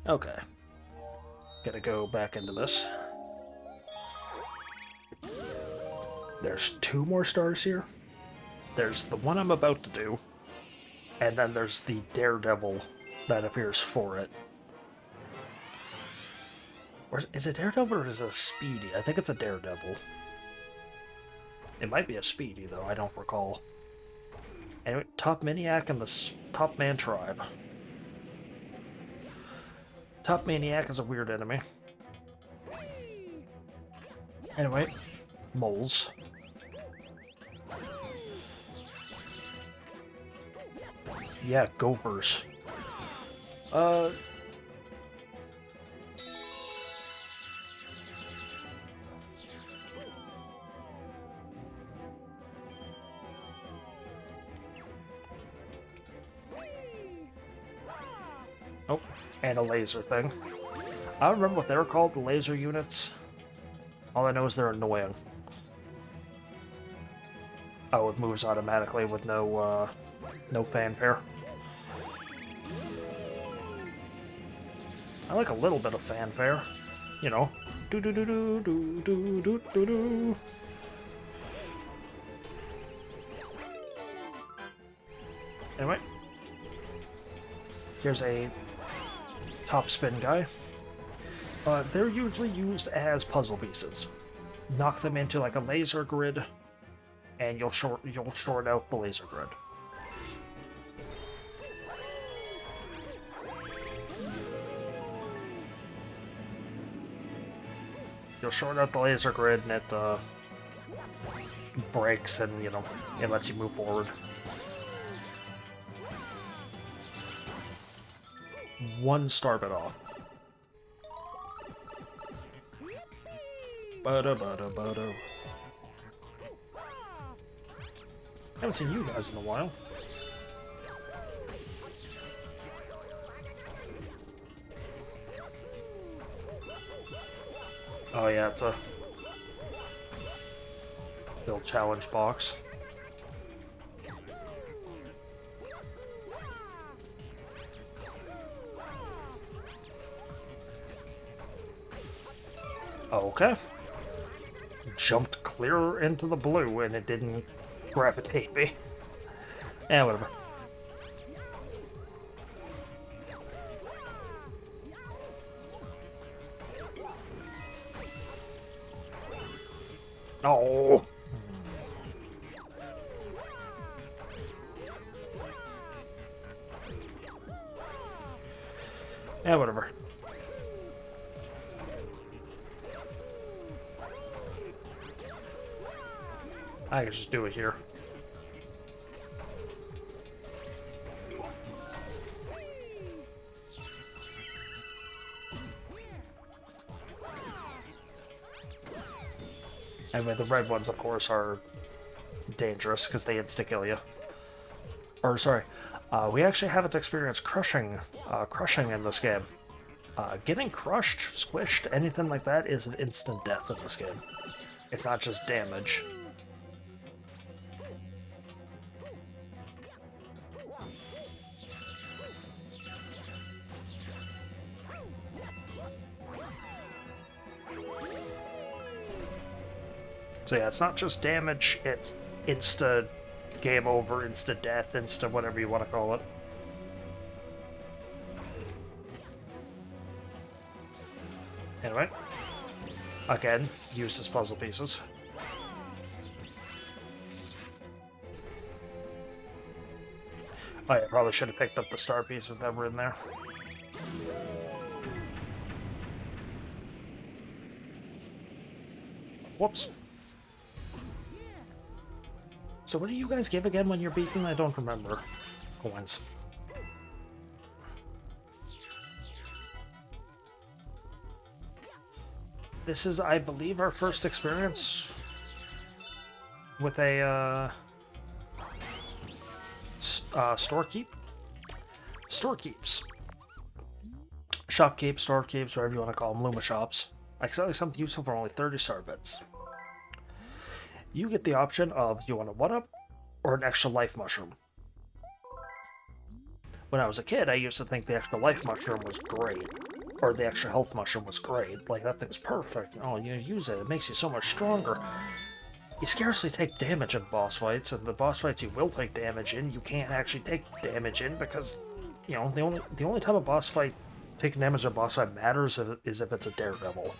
Okay. Gotta go back into this. There's 2 more stars here. There's the one I'm about to do, and then there's the Daredevil that appears for it. Or is it Daredevil or is it a Speedy? I think it's a Daredevil. It might be a Speedy, though. I don't recall. Anyway, Top Maniac and the Top Man Tribe. Top Maniac is a weird enemy. Anyway, moles. Yeah, gophers. Oh, and a laser thing. I don't remember what they were called, the laser units. All I know is they're annoying. Oh, it moves automatically with no fanfare. I like a little bit of fanfare. You know. Do do do do do do do do do. Anyway. Here's a top spin guy. They're usually used as puzzle pieces. Knock them into like a laser grid, and you'll short out the laser grid. You'll short out the laser grid, and it breaks, and you know it lets you move forward. One star bit off. Bada. Haven't seen you guys in a while. Oh yeah, it's a little challenge box. Okay. Jumped clear into the blue and it didn't gravitate me. Eh, whatever. Oh. Yeah, whatever. I can just do it here. Anyway, the red ones, of course, are dangerous because they insta-kill you. Or, sorry, we actually haven't experienced crushing in this game. Getting crushed, squished, anything like that is an instant death in this game. It's not just damage. So yeah, it's not just damage, it's insta game over, insta death, insta whatever you want to call it. Anyway, again, use as puzzle pieces. Oh yeah, probably should have picked up the star pieces that were in there. Whoops. So what do you guys give again when you're beaten? I don't remember. Coins. This is, I believe, our first experience with a storekeep. Storekeeps. Shopkeep, storekeeps, whatever you want to call them, Luma shops. Accidentally something useful for only 30 star bits. You get the option of you want a 1-up or an extra life mushroom. When I was a kid, I used to think the extra life mushroom was great. or the extra health mushroom was great. Like, that thing's perfect. Oh, you use it, it makes you so much stronger. You scarcely take damage in boss fights, and the boss fights you will take damage in, you can't actually take damage in because, you know, the only time a boss fight taking damage in a boss fight matters is if it's a daredevil.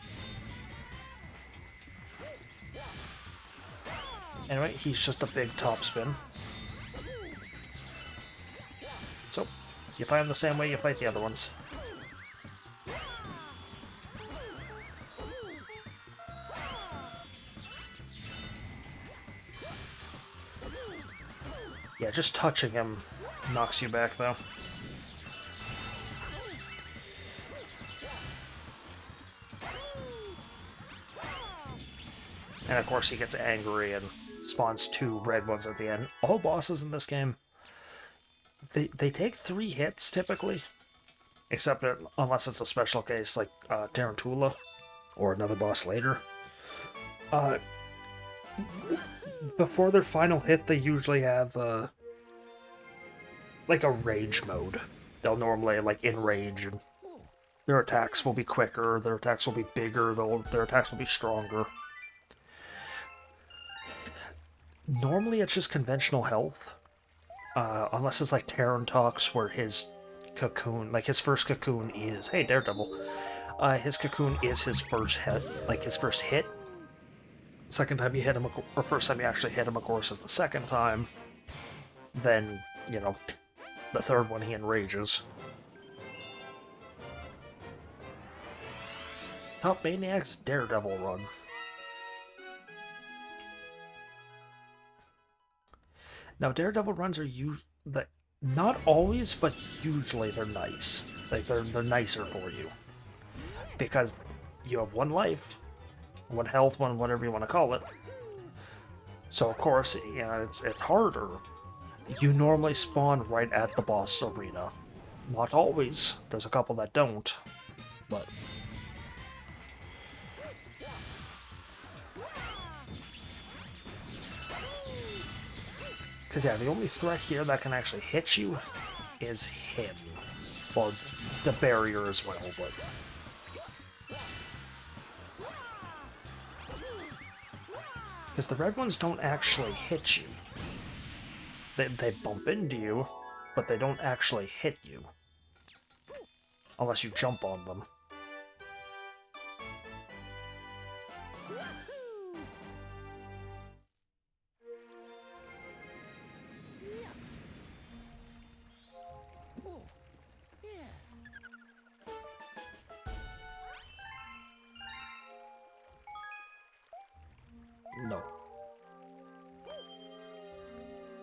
Anyway, he's just a big top spin. So, you fight him the same way you fight the other ones. Yeah, just touching him knocks you back, though. And of course he gets angry and spawns 2 red ones at the end. All bosses in this game, they take 3 hits, typically. Except unless it's a special case, like Tarantula, or another boss later. Before their final hit, they usually have like a rage mode. They'll normally like enrage, and their attacks will be quicker, their attacks will be bigger, their attacks will be stronger. Normally it's just conventional health, unless it's like Tarantox, where his cocoon, like his first cocoon is, hey Daredevil, his cocoon is his first hit, like his first hit. Second time you hit him, or first time you actually hit him, of course, is the second time. Then, you know, the third one he enrages. Top Maniac's Daredevil run. Now, Daredevil runs are not always, but usually they're nice. Like, they're nicer for you. Because you have 1 life, 1 health, 1 whatever you want to call it. So, of course, you know, it's harder. You normally spawn right at the boss arena. Not always. There's a couple that don't. But... because, yeah, the only threat here that can actually hit you is him. Well, the barrier as well, but... because the red ones don't actually hit you. They bump into you, but they don't actually hit you. Unless you jump on them. No.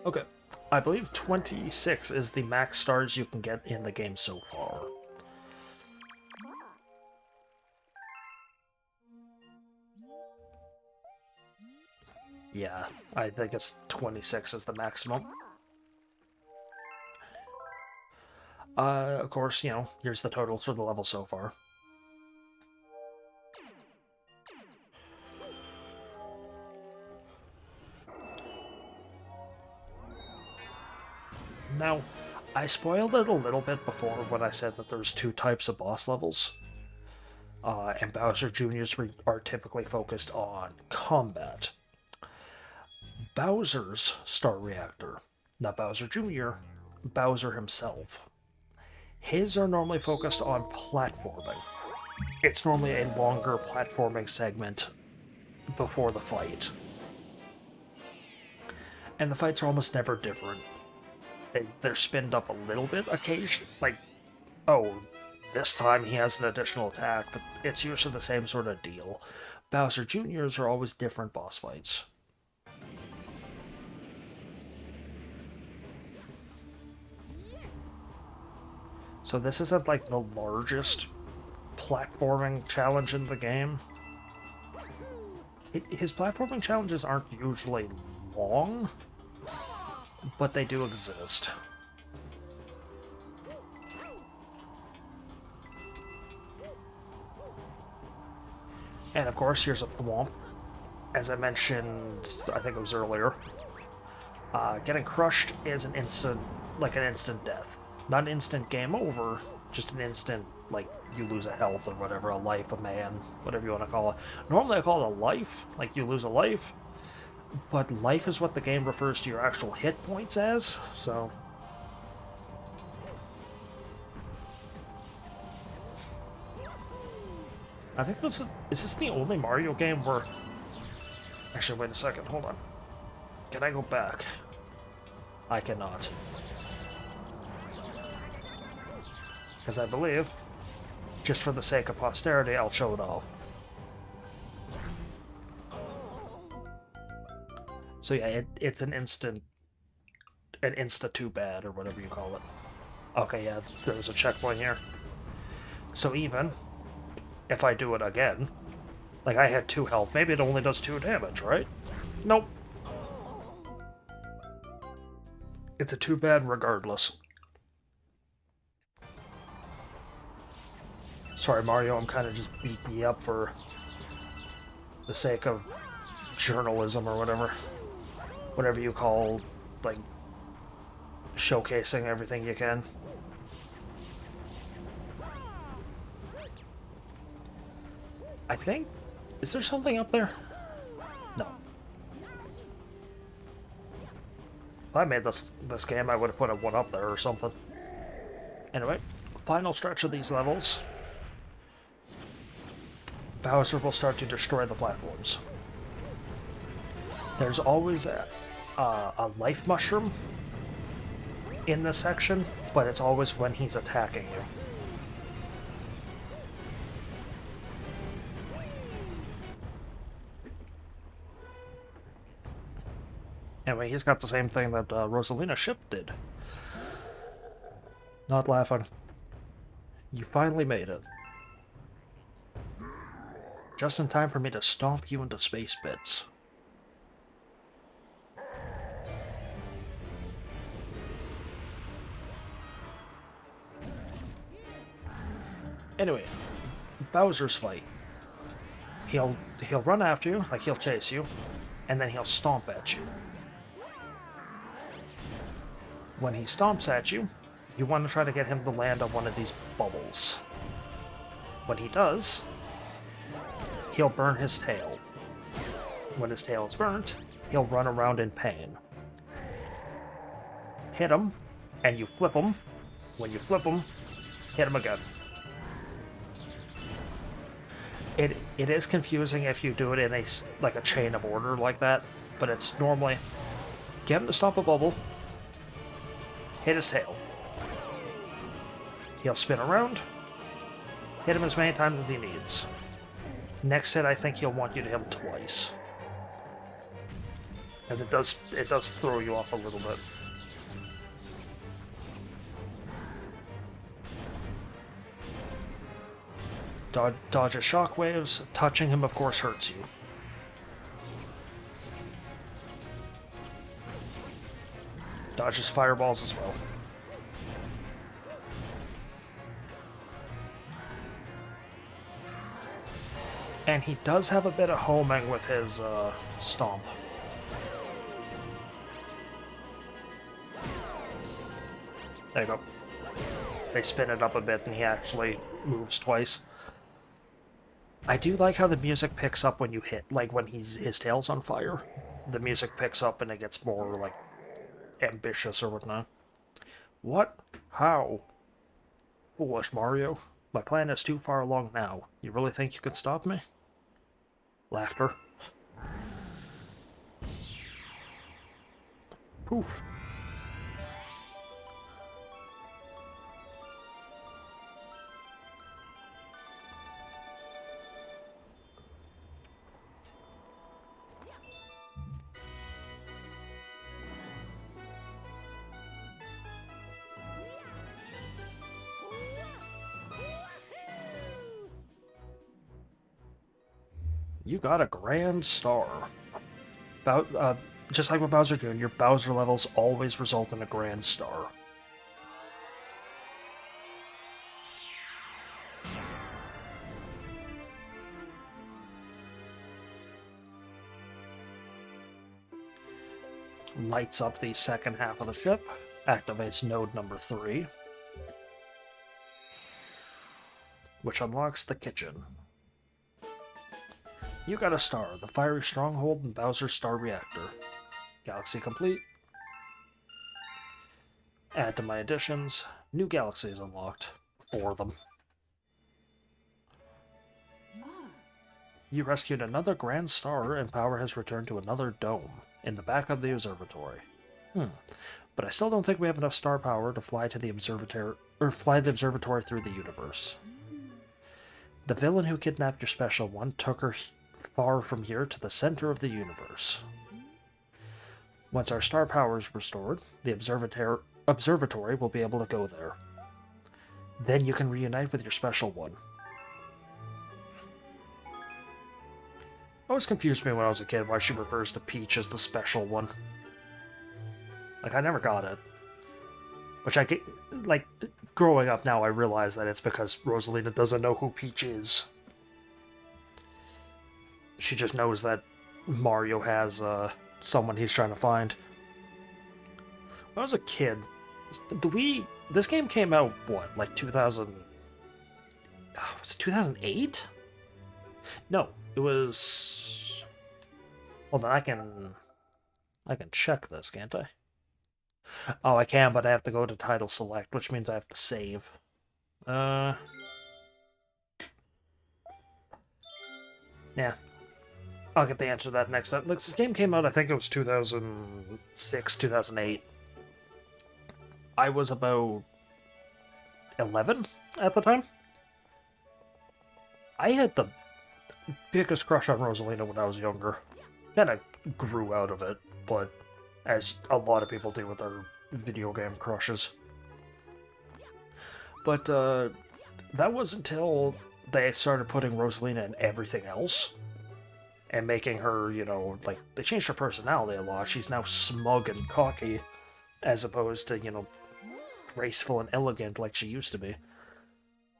Okay. I believe 26 is the max stars you can get in the game so far. Yeah, I think it's 26 is the maximum. Of course, you know, here's the total for the level so far. Now, I spoiled it a little bit before when I said that there's 2 types of boss levels. And Bowser Jr.'s are typically focused on combat. Bowser's Star Reactor, not Bowser Jr., Bowser himself. His are normally focused on platforming. It's normally a longer platforming segment before the fight. And the fights are almost never different. They're spinned up a little bit occasionally, like, oh, this time he has an additional attack, but it's usually the same sort of deal. Bowser Jr.'s are always different boss fights. So this isn't like the largest platforming challenge in the game. His platforming challenges aren't usually long, but they do exist. And of course, here's a thwomp. As I mentioned, I think it was earlier, getting crushed is an instant death. Not an instant game over, just an instant, like, you lose a health or whatever, a life, a man, whatever you want to call it. Normally I call it a life, like you lose a life, but life is what the game refers to your actual hit points as, so... I think is this the only Mario game where... Actually, wait a second, hold on. Can I go back? I cannot. Because I believe, just for the sake of posterity, I'll show it all. So yeah, it's an insta-too-bad, or whatever you call it. Okay, yeah, there's a checkpoint here. So even if I do it again, like I had 2 health, maybe it only does 2 damage, right? Nope. It's a too-bad regardless. Sorry, Mario, I'm kind of just beating you up for the sake of journalism or whatever. Whatever you call, like, showcasing everything you can. I think... Is there something up there? No. If I made this game, I would have put a 1 up there or something. Anyway, final stretch of these levels. Bowser will start to destroy the platforms. There's always a life mushroom in this section, but it's always when he's attacking you. Anyway, he's got the same thing that Rosalina's ship did. Not laughing. You finally made it. Just in time for me to stomp you into space bits. Anyway, Bowser's fight. He'll run after you, like he'll chase you, and then he'll stomp at you. When he stomps at you, you want to try to get him to land on one of these bubbles. When he does, he'll burn his tail. When his tail is burnt, he'll run around in pain. Hit him, and you flip him. When you flip him, hit him again. It is confusing if you do it in a chain of order like that, but it's normally get him to stomp a bubble, hit his tail. He'll spin around, hit him as many times as he needs. Next hit, I think he'll want you to hit him twice, as it does throw you off a little bit. Dodge his shockwaves. Touching him, of course, hurts you. Dodge his fireballs as well. And he does have a bit of homing with his stomp. There you go. They spin it up a bit and he actually moves twice. I do like how the music picks up when you hit, like when his tail's on fire. The music picks up and it gets more, like, ambitious or whatnot. What? How? Foolish Mario. My plan is too far along now. You really think you could stop me? Laughter. Poof. You got a grand star. Just like with Bowser Jr., your Bowser levels always result in a grand star. Lights up the second half of the ship, activates node number 3. which unlocks the kitchen. You got a star, the fiery stronghold and Bowser's star reactor. Galaxy complete. Add to my additions. New galaxies unlocked. 4 of them. You rescued another grand star and power has returned to another dome in the back of the observatory. But I still don't think we have enough star power to fly to the observatory through the universe. The villain who kidnapped your special one took her far from here to the center of the universe. Once our star power is restored, the observatory will be able to go there. Then you can reunite with your special one. Always confused me when I was a kid why she refers to Peach as the special one. Like, I never got it. Which I get, like, growing up now I realize that it's because Rosalina doesn't know who Peach is. She just knows that Mario has, someone he's trying to find. When I was a kid, this game came out, what, like 2000... was it 2008? No, it was... Hold on, I can check this, can't I? Oh, I can, but I have to go to title select, which means I have to save. Yeah. I'll get the answer to that next time. Look, this game came out, I think it was 2006, 2008. I was about 11 at the time. I had the biggest crush on Rosalina when I was younger. Then I grew out of it, but as a lot of people do with their video game crushes. But that was until they started putting Rosalina in everything else. And making her, you know, like, they changed her personality a lot. She's now smug and cocky, as opposed to, you know, graceful and elegant like she used to be.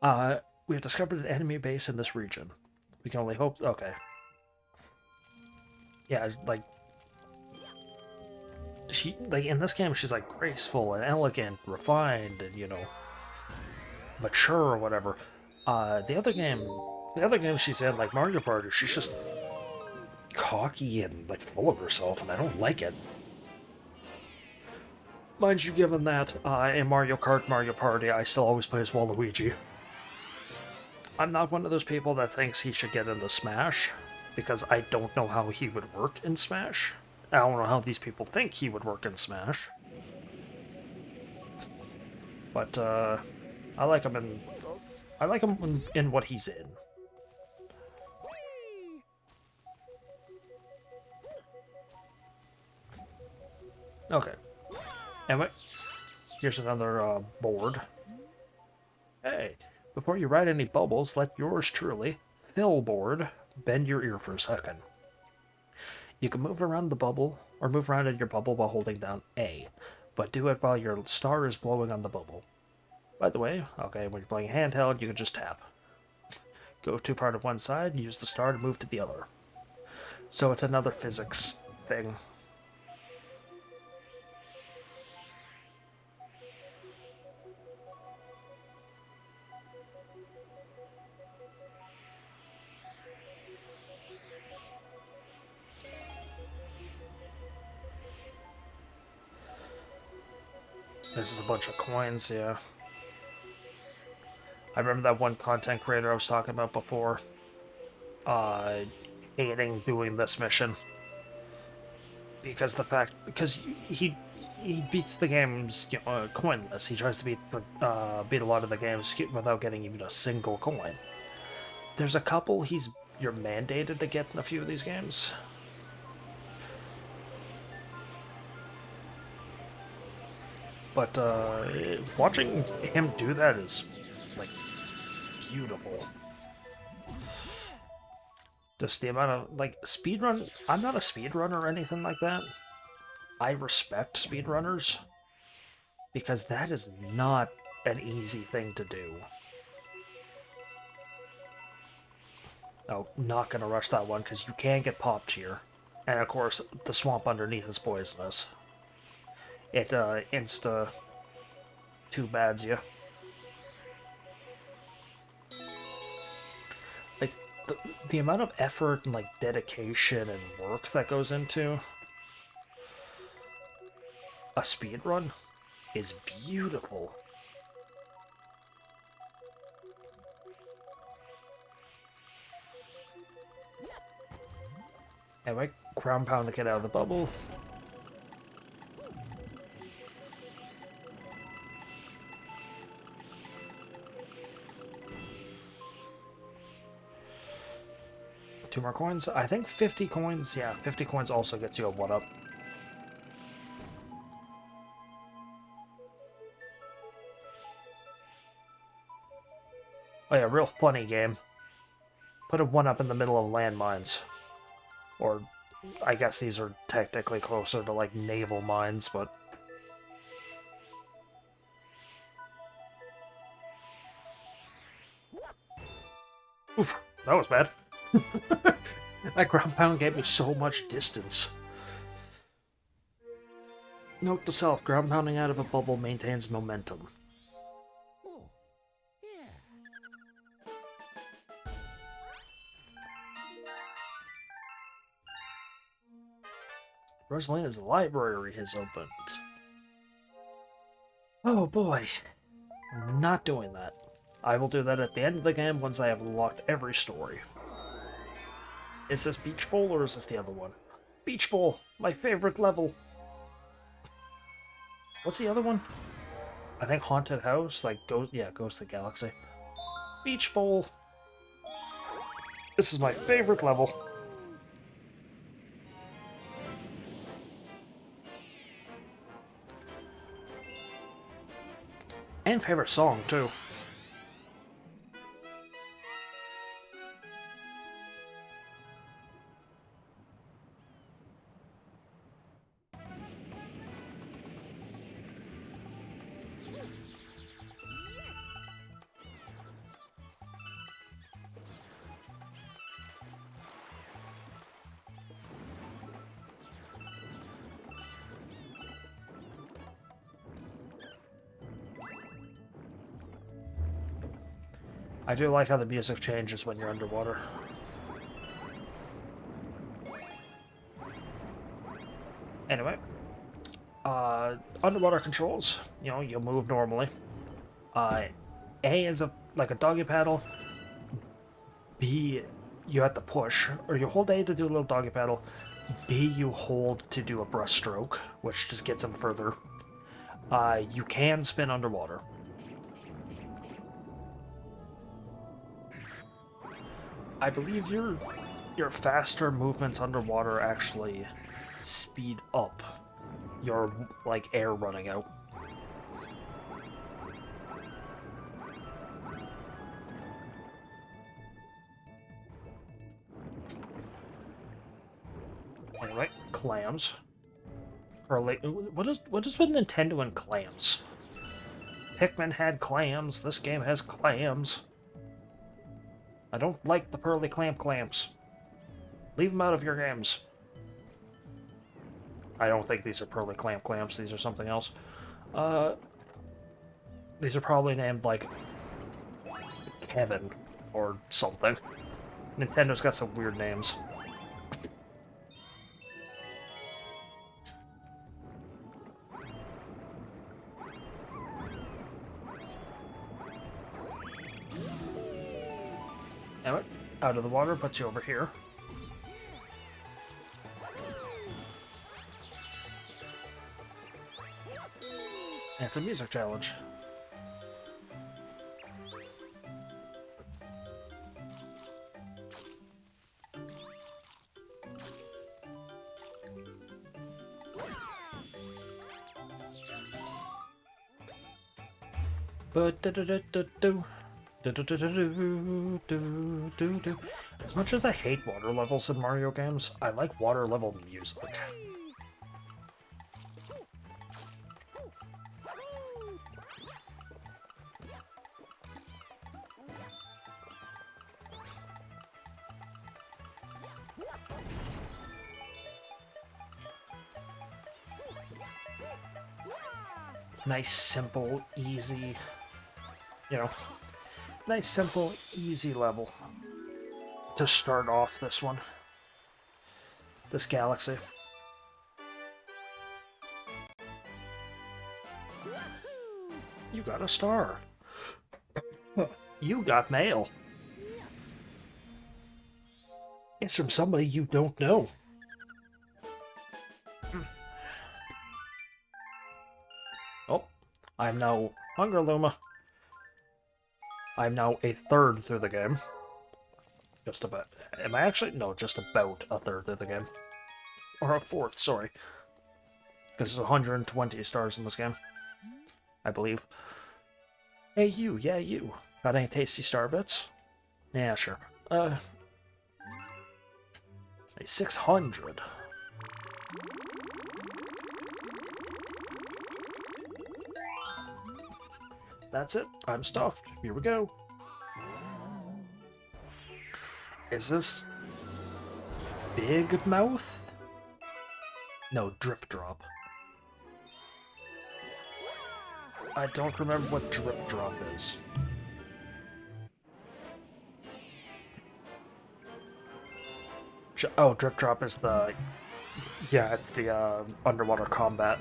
We have discovered an enemy base in this region. We can only hope... Okay. Yeah, like... She, like, in this game, she's, like, graceful and elegant, refined, and, you know, mature or whatever. The other game she's in, like Mario Party, she's just cocky and, like, full of herself, and I don't like it. Mind you, given that in Mario Kart, Mario Party, I still always play as Waluigi. I'm not one of those people that thinks he should get into Smash, because I don't know how he would work in Smash. I don't know how these people think he would work in Smash. But, I like him in what he's in. Okay. Anyway, here's another board. Hey, before you ride any bubbles, let yours truly, Phil board, bend your ear for a second. You can move around the bubble, or move around in your bubble while holding down A, but do it while your star is blowing on the bubble. By the way, okay, when you're playing handheld, you can just tap. Go too far to one side, use the star to move to the other. So it's another physics thing. This is a bunch of coins, yeah. I remember that one content creator I was talking about before, hating doing this mission. Because he beats the games, you know, coinless. He tries to beat a lot of the games without getting even a single coin. There's a couple you're mandated to get in a few of these games. But watching him do that is, like, beautiful. Just the amount of, like, speedrun... I'm not a speedrunner or anything like that. I respect speedrunners, because that is not an easy thing to do. Oh, not gonna rush that one, because you can get popped here. And of course, the swamp underneath is poisonous. It, insta... two bads you. Like, the amount of effort and, like, dedication and work that goes into a speed run is beautiful. Anyway, ground pound to get out of the bubble. Two more coins. I think 50 coins. Yeah, 50 coins also gets you a 1-up. Oh yeah, real funny game. Put a 1-up in the middle of landmines. Or, I guess these are technically closer to, like, naval mines, but... Oof, that was bad. That ground pound gave me so much distance. Note to self, ground pounding out of a bubble maintains momentum. Rosalina's library has opened. Oh boy. I'm not doing that. I will do that at the end of the game once I have unlocked every story. Is this Beach Bowl or is this the other one? Beach Bowl! My favorite level! What's the other one? I think Haunted House? Like, Ghost of the Galaxy. Beach Bowl! This is my favorite level. And favorite song, too. I do like how the music changes when you're underwater. Anyway, underwater controls, you know, you move normally. A is like a doggy paddle. B, you have to push, or you hold A to do a little doggy paddle. B, you hold to do a breaststroke, which just gets them further. You can spin underwater. I believe your faster movements underwater actually speed up your, like, air running out. Anyway, clams. Or like, what is with Nintendo and clams? Pikmin had clams. This game has clams. I don't like the pearly clams. Leave them out of your games. I don't think these are pearly clams. These are something else. These are probably named, like, Kevin or something. Nintendo's got some weird names. Anyway, out of the water puts you over here. And it's a music challenge. As much as I hate water levels in Mario games, I like water level music. Nice, simple, easy, you know, nice, simple, easy level. to start off this one. This galaxy. You got a star. You got mail. It's from somebody you don't know. Oh, I'm now Hunger Luma. I'm now a third through the game. Just about. Am I actually? No, just about a third through the game. Or a fourth, sorry. Because there's 120 stars in this game. I believe. Hey, you. Yeah, you. Got any tasty star bits? Yeah, sure. 600. That's it. I'm stuffed. Here we go. Is this Big Mouth? No, Drip Drop. I don't remember what Drip Drop is. Oh, Drip Drop is the... Yeah, it's the underwater combat.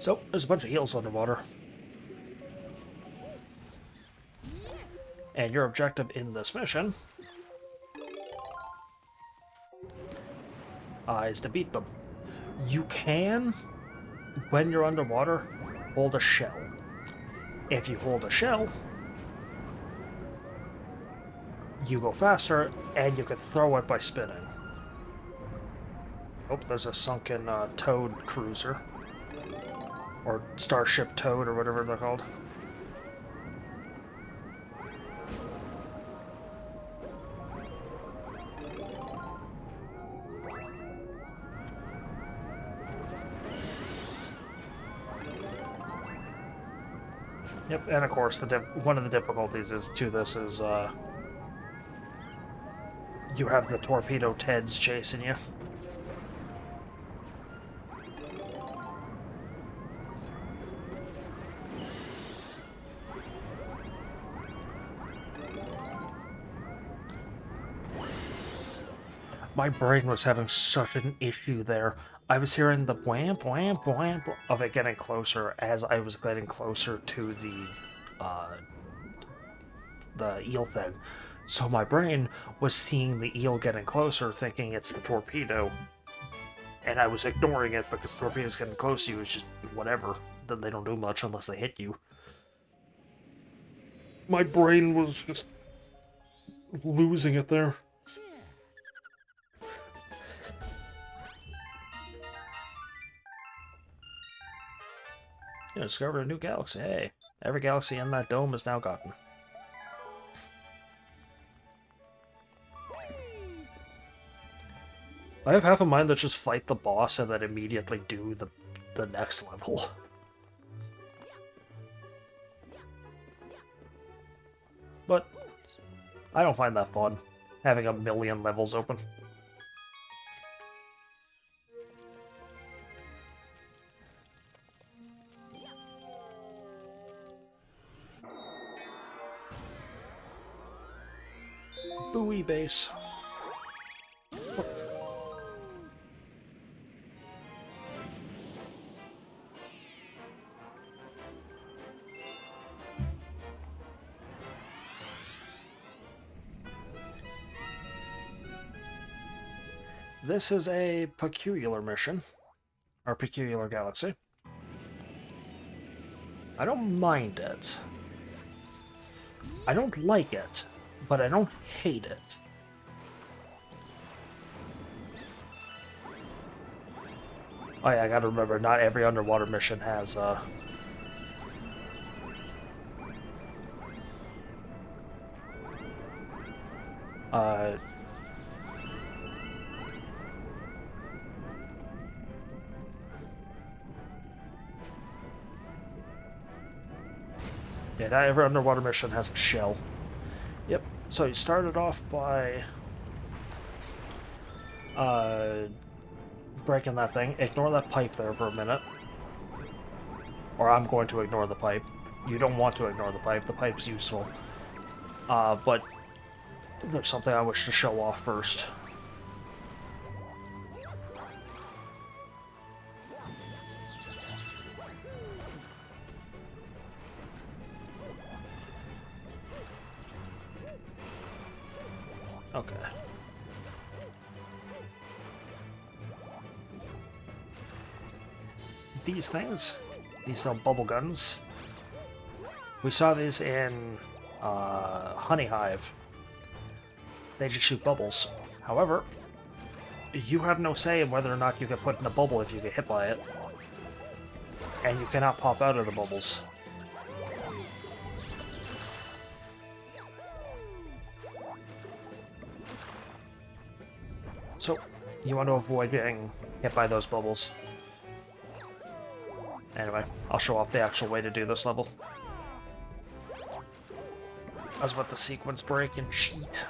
So, there's a bunch of eels underwater. And your objective in this mission is to beat them. You can, when you're underwater, hold a shell. If you hold a shell, you go faster, and you can throw it by spinning. Oh, there's a sunken Toad cruiser. Or Starship Toad, or whatever they're called. Yep, and of course, one of the difficulties to this is you have the torpedo Teds chasing you. My brain was having such an issue there. I was hearing the bwamp, bwamp, bwamp of it getting closer as I was getting closer to the eel thing. So my brain was seeing the eel getting closer, thinking it's the torpedo. And I was ignoring it because the torpedo's getting close to you. It's just whatever. Then they don't do much unless they hit you. My brain was just losing it there. You discovered a new galaxy. Hey, every galaxy in that dome is now gotten. I have half a mind to just fight the boss and then immediately do the next level. But I don't find that fun, having a million levels open. Buoy base. This is a peculiar mission, or peculiar galaxy. I don't mind it. I don't like it, but I don't hate it. Oh yeah, I gotta remember, not every underwater mission has, yeah, not every underwater mission has a shell. Yep, so you started off by, breaking that thing. Ignore that pipe there for a minute. Or I'm going to ignore the pipe. You don't want to ignore the pipe. The pipe's useful. But there's something I wish to show off first. Okay. These things, these little bubble guns, we saw these in Honey Hive. They just shoot bubbles. However, you have no say in whether or not you get put in a bubble if you get hit by it. And you cannot pop out of the bubbles. So, you want to avoid getting hit by those bubbles. Anyway, I'll show off the actual way to do this level. I was about to sequence break and cheat.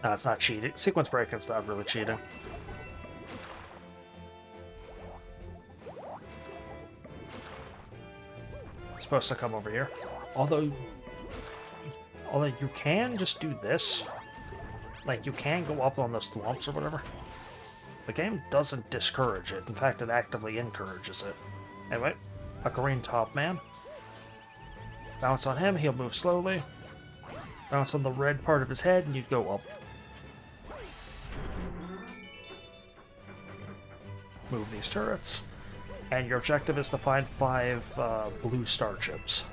No, it's not cheating. Sequence break is not really cheating. It's supposed to come over here. Although you can just do this. Like, you can go up on those lumps or whatever. The game doesn't discourage it. In fact, it actively encourages it. Anyway, a green top man. Bounce on him, he'll move slowly. Bounce on the red part of his head, and you'd go up. Move these turrets. And your objective is to find 5 blue star chips.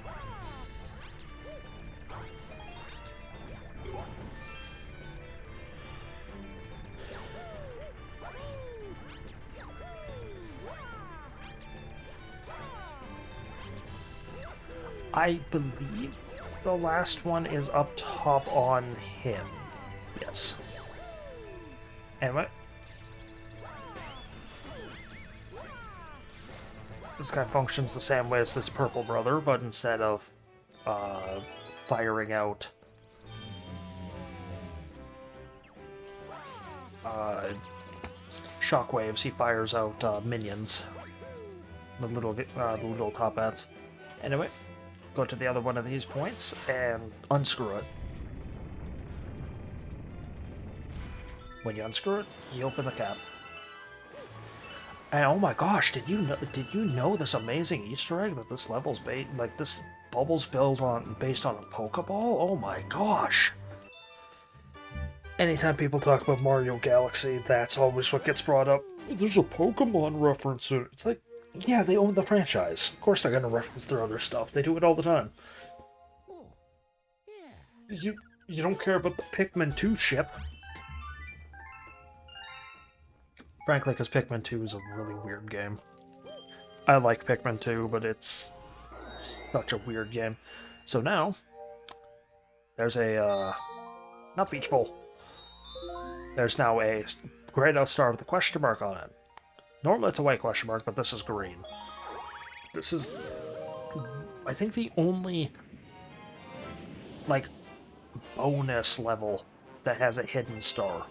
I believe the last one is up top on him. Yes. Anyway. This guy functions the same way as this purple brother, but instead of firing out shockwaves, he fires out minions. The little top hats. Anyway. Go to the other one of these points and unscrew it. When you unscrew it, you open the cap. And oh my gosh, did you know this amazing Easter egg that this level's this bubble's based on a Pokeball? Oh my gosh. Anytime people talk about Mario Galaxy, that's always what gets brought up. There's a Pokemon reference. It's like, yeah, they own the franchise. Of course they're going to reference their other stuff. They do it all the time. You don't care about the Pikmin 2 ship. Frankly, because Pikmin 2 is a really weird game. I like Pikmin 2, but it's such a weird game. So now, there's a, not Beach Bowl. There's now a grayed out star with a question mark on it. Normally it's a white question mark, but this is green. This is, I think, the only, like, bonus level that has a hidden star.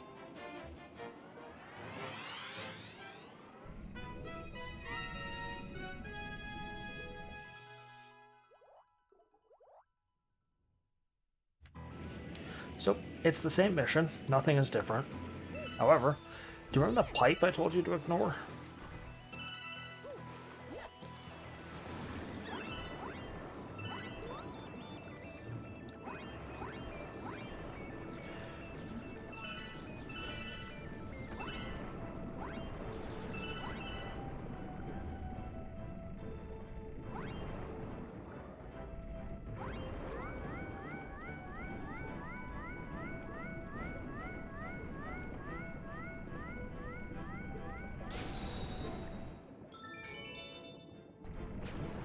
So, it's the same mission, nothing is different. However, do you remember the pipe I told you to ignore?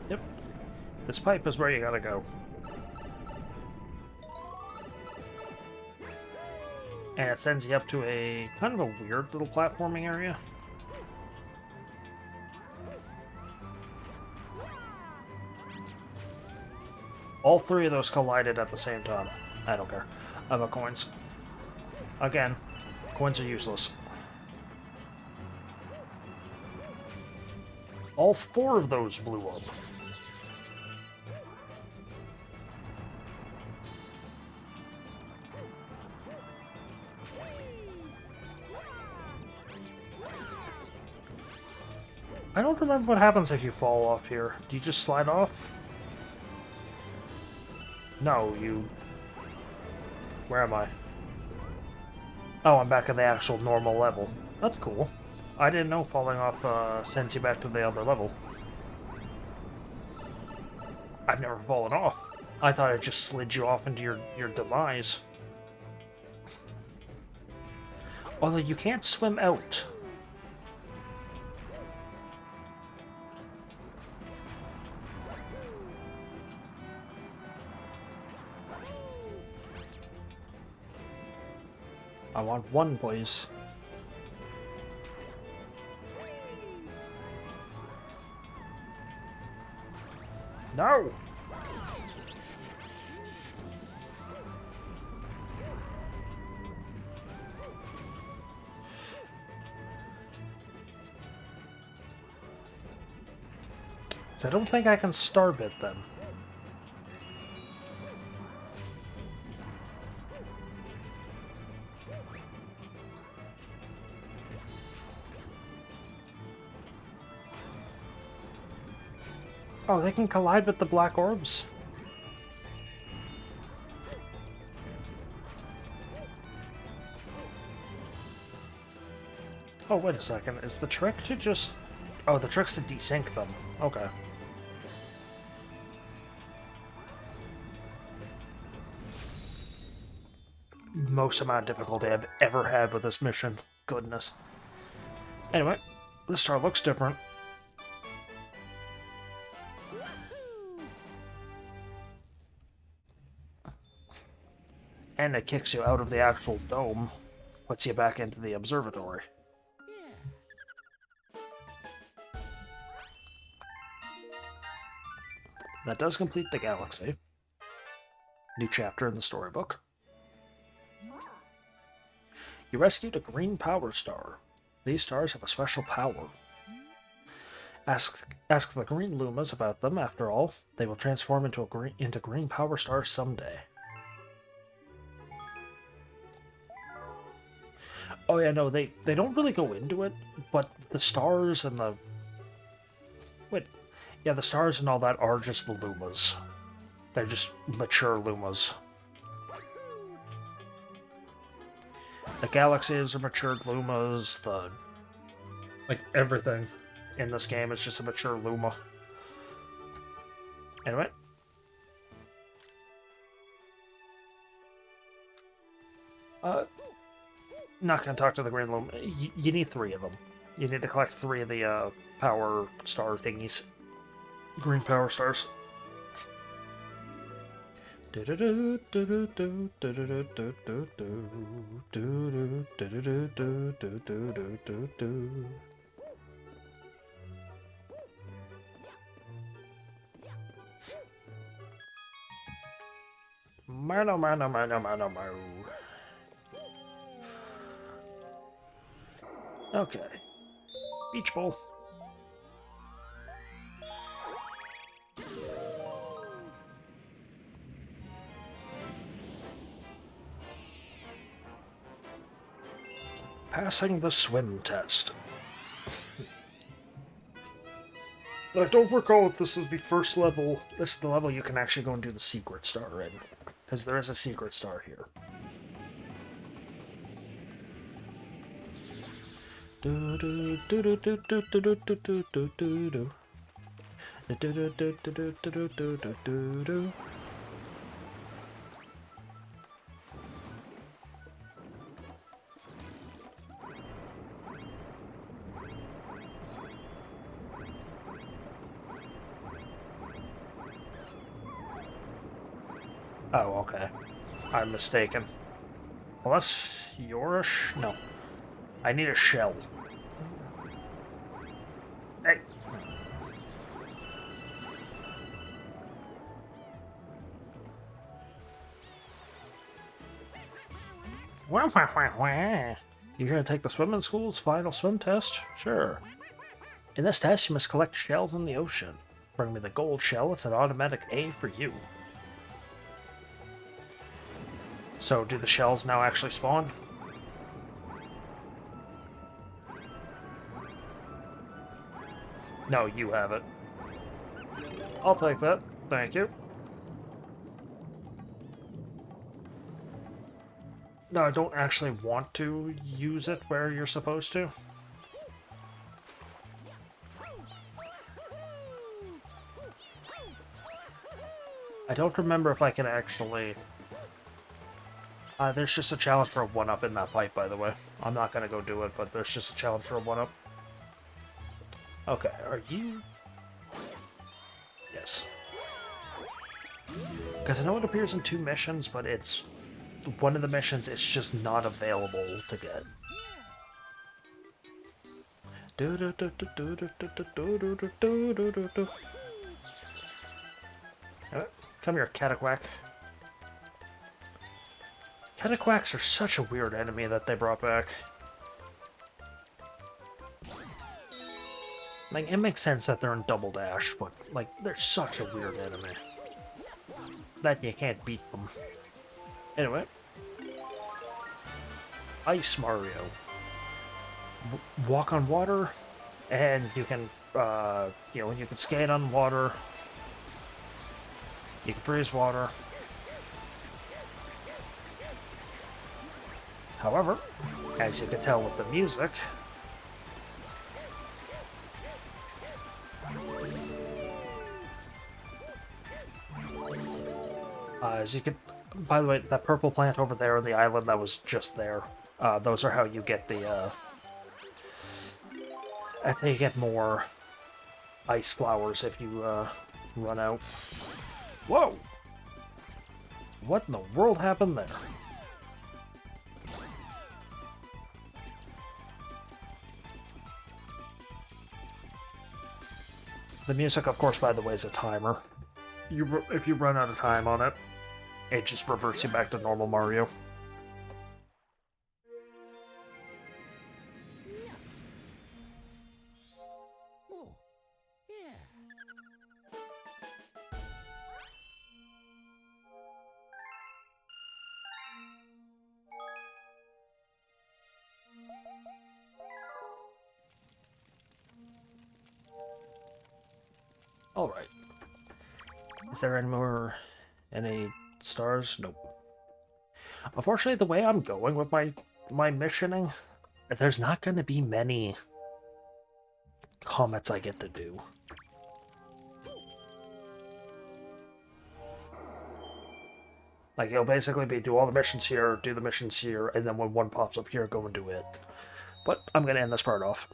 Yep. This pipe is where you gotta go. And it sends you up to a kind of a weird little platforming area. All 3 of those collided at the same time. I don't care. How about coins? Again, coins are useless. All 4 of those blew up. I don't remember what happens if you fall off here. Do you just slide off? No, you... Where am I? Oh, I'm back at the actual normal level. That's cool. I didn't know falling off sends you back to the other level. I've never fallen off. I thought it just slid you off into your demise. Although you can't swim out. I want 1, please. No! So I don't think I can starve it then. Oh, they can collide with the black orbs? Oh, wait a second. Is the trick to just... Oh, the trick's to desync them. Okay. Most amount of difficulty I've ever had with this mission. Goodness. Anyway, this star looks different. And it kicks you out of the actual dome, puts you back into the observatory. That does complete the galaxy. New chapter in the storybook. You rescued a green power star. These stars have a special power. Ask the green Lumas about them. After all, they will transform into green power stars someday. Oh yeah, no, they don't really go into it, but the stars and the... Wait, yeah, the stars and all that are just the Lumas. They're just mature Lumas. The galaxies are matured Lumas, like, everything in this game is just a mature Luma. Anyway. Not gonna talk to the Green Luma. You need 3 of them. You need to collect 3 of the, power star thingies. Green power stars. Mano, mano, mano, mano, mano. Okay. Beach Bowl. Passing the swim test. I don't recall if this is the first level. This is the level you can actually go and do the secret star in. Because there is a secret star here. Oh, okay. I'm mistaken. Unless you're a no. I need a shell. Hey! Wah, wah, wah, wah. You here to take the swimming school's final swim test? Sure. In this test, you must collect shells in the ocean. Bring me the gold shell, it's an automatic A for you. So, do the shells now actually spawn? No, you have it. I'll take that. Thank you. No, I don't actually want to use it where you're supposed to. I don't remember if I can actually... there's just a challenge for a 1-up in that pipe, by the way. I'm not going to go do it, but there's just a challenge for a 1-up. Okay, are you... Yes. Because I know it appears in 2 missions, but it's... One of the missions it's just not available to get. Come here, Cataquack. Cataquacks are such a weird enemy that they brought back. Like, it makes sense that they're in Double Dash, but, like, they're such a weird enemy that you can't beat them. Anyway. Ice Mario. Walk on water, and you can, you know, you can skate on water. You can freeze water. However, as you can tell with the music, as you can, by the way, that purple plant over there on the island that was just there, those are how you get the, I think you get more ice flowers if you, run out. Whoa! What in the world happened there? The music, of course, by the way, is a timer. If you run out of time on it, it just reverts you back to normal Mario. Alright. Is there any stars? Nope. Unfortunately, the way I'm going with my missioning, there's not going to be many comets I get to do. Like, it'll basically be do all the missions here, do the missions here, and then when one pops up here, go and do it. But I'm going to end this part off.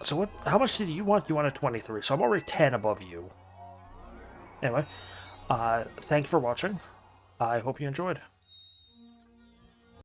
So what? How much did you want? You wanted 23, so I'm already 10 above you. Anyway, thank you for watching. I hope you enjoyed.